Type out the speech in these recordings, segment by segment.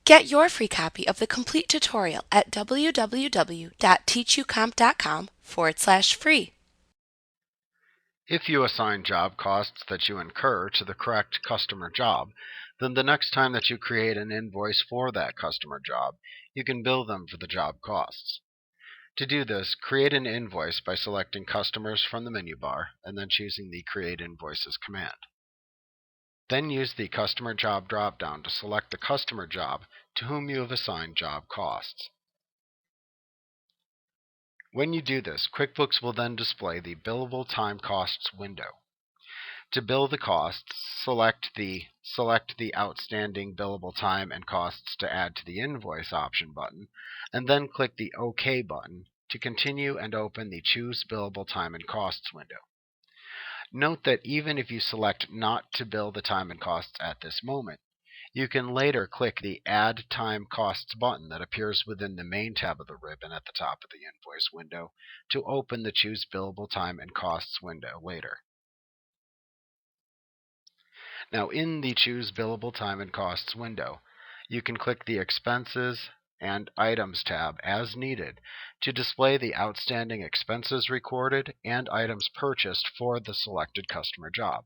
Get your free copy of the complete tutorial at www.teachucomp.com/free. If you assign job costs that you incur to the correct customer job, then the next time that you create an invoice for that customer job, you can bill them for the job costs. To do this, create an invoice by selecting Customers from the menu bar and then choosing the Create Invoices command. Then use the Customer Job drop-down to select the customer job to whom you have assigned job costs. When you do this, QuickBooks will then display the Billable Time Costs window. To bill the costs, select the Outstanding Billable Time and Costs to Add to the Invoice option button, and then click the OK button to continue and open the Choose Billable Time and Costs window. Note that even if you select not to bill the time and costs at this moment, you can later click the Add Time Costs button that appears within the main tab of the ribbon at the top of the invoice window to open the Choose Billable Time and Costs window later. Now in the Choose Billable Time and Costs window, you can click the Expenses and Items tab as needed to display the outstanding expenses recorded and items purchased for the selected customer job.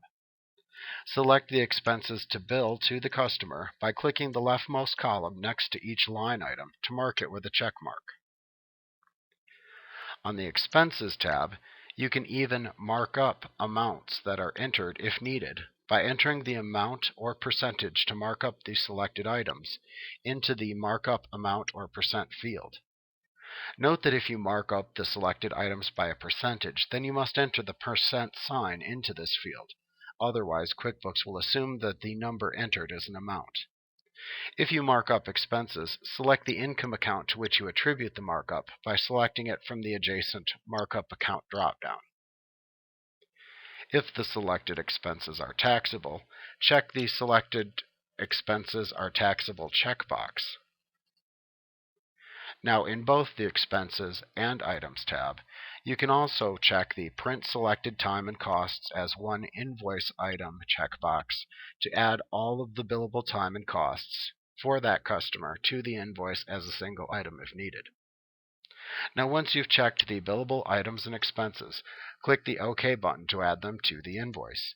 Select the expenses to bill to the customer by clicking the leftmost column next to each line item to mark it with a check mark. On the Expenses tab, you can even mark up amounts that are entered if needed by entering the amount or percentage to mark up the selected items into the Markup Amount or Percent field. Note that if you mark up the selected items by a percentage, then you must enter the percent sign into this field. Otherwise, QuickBooks will assume that the number entered is an amount. If you mark up expenses, select the income account to which you attribute the markup by selecting it from the adjacent Markup Account drop-down. If the selected expenses are taxable, check the Selected Expenses are Taxable checkbox. Now in both the Expenses and Items tab, you can also check the Print Selected Time and Costs as one invoice item checkbox to add all of the billable time and costs for that customer to the invoice as a single item if needed. Now once you've checked the billable items and expenses, click the OK button to add them to the invoice.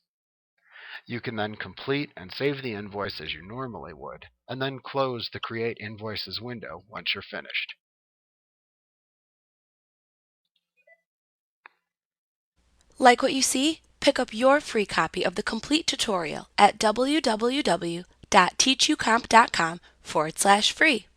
You can then complete and save the invoice as you normally would, and then close the Create Invoices window once you're finished. Like what you see? Pick up your free copy of the complete tutorial at www.teachucomp.com/free.